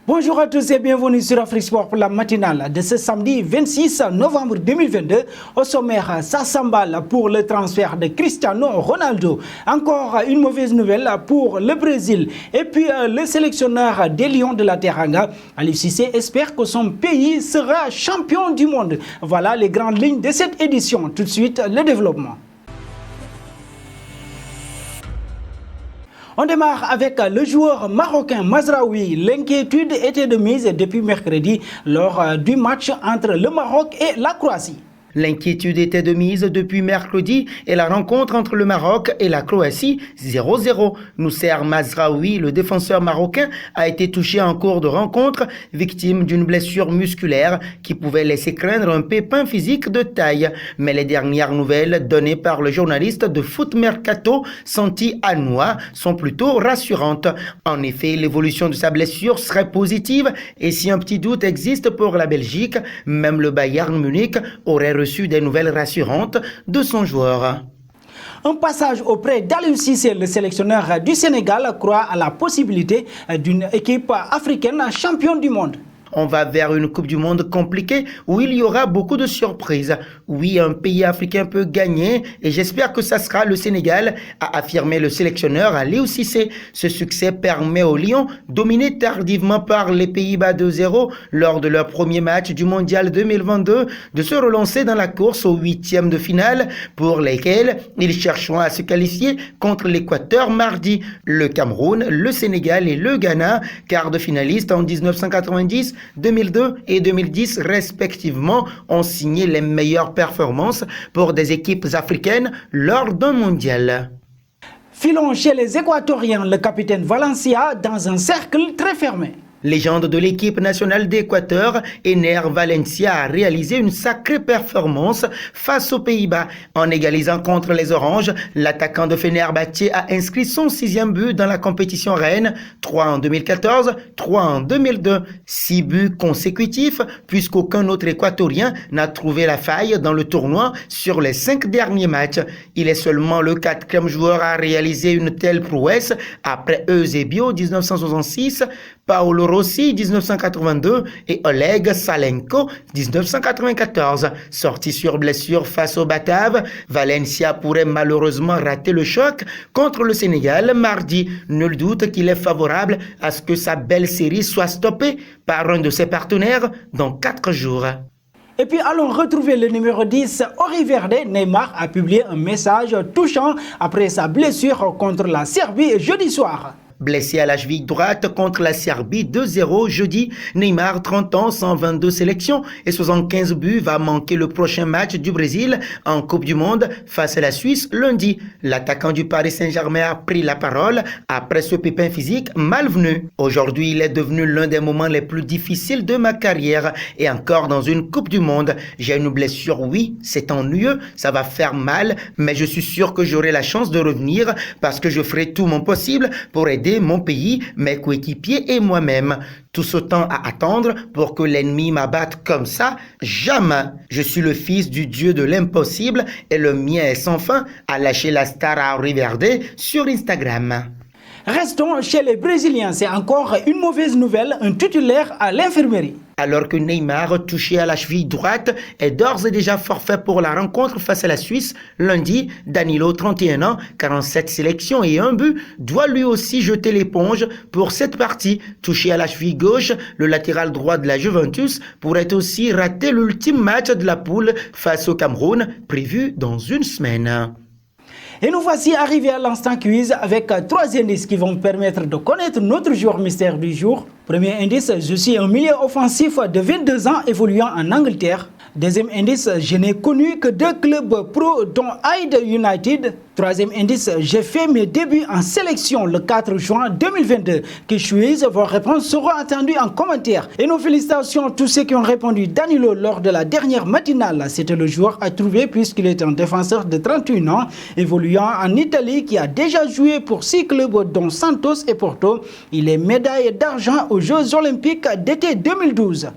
Bonjour à tous et bienvenue sur Afrique Sport pour la matinale de ce samedi 26 novembre 2022. Au sommaire, ça s'emballe pour le transfert de Cristiano Ronaldo. Encore une mauvaise nouvelle pour le Brésil. Et puis le sélectionneur des Lions de la Teranga, Aliou Cissé, espère que son pays sera champion du monde. Voilà les grandes lignes de cette édition. Tout de suite, le développement. On démarre avec le joueur marocain Mazraoui. L'inquiétude était de mise depuis mercredi lors du match entre le Maroc et la Croatie. L'inquiétude était de mise depuis mercredi et la rencontre entre le Maroc et la Croatie 0-0. Nousser Mazraoui, le défenseur marocain, a été touché en cours de rencontre, victime d'une blessure musculaire qui pouvait laisser craindre un pépin physique de taille. Mais les dernières nouvelles données par le journaliste de Foot Mercato, Santi Anoua, sont plutôt rassurantes. En effet, l'évolution de sa blessure serait positive et si un petit doute existe pour la Belgique, même le Bayern Munich aurait reçu des nouvelles rassurantes de son joueur. Un passage auprès d'Aliou Cissé, le sélectionneur du Sénégal, croit à la possibilité d'une équipe africaine championne du monde. On va vers une Coupe du Monde compliquée où il y aura beaucoup de surprises. Oui, un pays africain peut gagner et j'espère que ça sera le Sénégal, a affirmé le sélectionneur Aliou Cissé. Ce succès permet aux Lions, dominés tardivement par les Pays-Bas 2-0 lors de leur premier match du Mondial 2022, de se relancer dans la course aux huitièmes de finale pour lesquels ils chercheront à se qualifier contre l'Équateur mardi. Le Cameroun, le Sénégal et le Ghana, quart de finalistes en 1990, 2002 et 2010 respectivement, ont signé les meilleures performances pour des équipes africaines lors d'un mondial. Filons chez les Équatoriens, le capitaine Valencia dans un cercle très fermé. Légende de l'équipe nationale d'Équateur, Ener Valencia a réalisé une sacrée performance face aux Pays-Bas. En égalisant contre les Oranges, l'attaquant de Fenerbahçe a inscrit son 6e but dans la compétition reine, 3 en 2014, 3 en 2002. 6 buts consécutifs, puisqu'aucun autre Équatorien n'a trouvé la faille dans le tournoi sur les 5 derniers matchs. Il est seulement le 4e joueur à réaliser une telle prouesse après Eusebio 1966, Paolo Rossi 1982 et Oleg Salenko 1994. Sorti sur blessure face au Bataves, Valencia pourrait malheureusement rater le choc contre le Sénégal mardi. Nul doute qu'il est favorable à ce que sa belle série soit stoppée par un de ses partenaires dans 4 jours. Et puis allons retrouver le numéro 10, Ori Verde. Neymar a publié un message touchant après sa blessure contre la Serbie jeudi soir. Blessé à la cheville droite contre la Serbie 2-0 jeudi, Neymar, 30 ans, 122 sélections et 75 buts, va manquer le prochain match du Brésil en Coupe du Monde face à la Suisse lundi. L'attaquant du Paris Saint-Germain a pris la parole après ce pépin physique malvenu. Aujourd'hui, il est devenu l'un des moments les plus difficiles de ma carrière et encore dans une Coupe du Monde. J'ai une blessure, oui, c'est ennuyeux, ça va faire mal, mais je suis sûr que j'aurai la chance de revenir parce que je ferai tout mon possible pour aider mon pays, mes coéquipiers et moi-même. Tout ce temps à attendre pour que l'ennemi m'abatte comme ça, jamais. Je suis le fils du dieu de l'impossible et le mien est sans fin, a lâché la star à Ori Verde sur Instagram. Restons chez les Brésiliens. C'est encore une mauvaise nouvelle, un titulaire à l'infirmerie. Alors que Neymar, touché à la cheville droite, est d'ores et déjà forfait pour la rencontre face à la Suisse, lundi, Danilo, 31 ans, 47 sélections et 1 but, doit lui aussi jeter l'éponge pour cette partie. Touché à la cheville gauche, le latéral droit de la Juventus pourrait aussi rater l'ultime match de la poule face au Cameroun, prévu dans une semaine. Et nous voici arrivés à l'instant quiz avec 3 indices qui vont permettre de connaître notre joueur mystère du jour. Premier indice, je suis un milieu offensif de 22 ans évoluant en Angleterre. Deuxième indice, je n'ai connu que 2 clubs pro dont Hyde United. Troisième indice, j'ai fait mes débuts en sélection le 4 juin 2022. Que choisissent vos réponses seront attendues en commentaire. Et nos félicitations à tous ceux qui ont répondu Danilo lors de la dernière matinale. C'était le joueur à trouver puisqu'il est un défenseur de 31 ans évoluant en Italie qui a déjà joué pour 6 clubs dont Santos et Porto. Il est médaille d'argent aux Jeux Olympiques d'été 2012.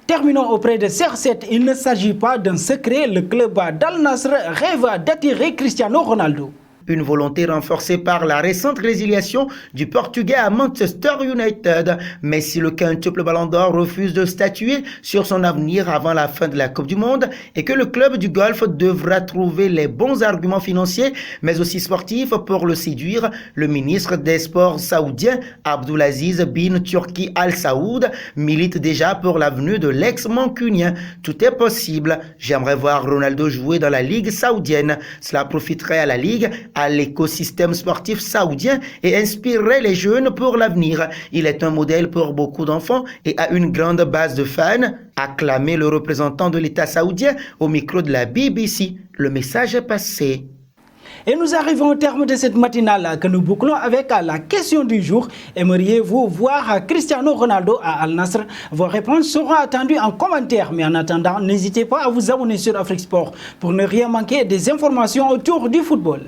Terminons auprès de CR7. Il ne s'agit pas d'un secret. Le club d'Al Nassr rêve d'attirer Cristiano Ronaldo. une volonté renforcée par la récente résiliation du Portugais à Manchester United. Mais si le quintuple Ballon d'Or refuse de statuer sur son avenir avant la fin de la Coupe du Monde et que le club du Golfe devra trouver les bons arguments financiers mais aussi sportifs pour le séduire, le ministre des Sports saoudien Abdulaziz bin Turki Al Saoud milite déjà pour l'avenue de l'ex-mancunien. Tout est possible. J'aimerais voir Ronaldo jouer dans la Ligue saoudienne. Cela profiterait à la Ligue, à l'écosystème sportif saoudien et inspirerait les jeunes pour l'avenir. Il est un modèle pour beaucoup d'enfants et a une grande base de fans, a clamé le représentant de l'État saoudien au micro de la BBC. Le message est passé. Et nous arrivons au terme de cette matinale que nous bouclons avec la question du jour. Aimeriez-vous voir Cristiano Ronaldo à Al Nassr? Vos réponses seront attendues en commentaire. Mais en attendant, n'hésitez pas à vous abonner sur Afrique Sport pour ne rien manquer des informations autour du football.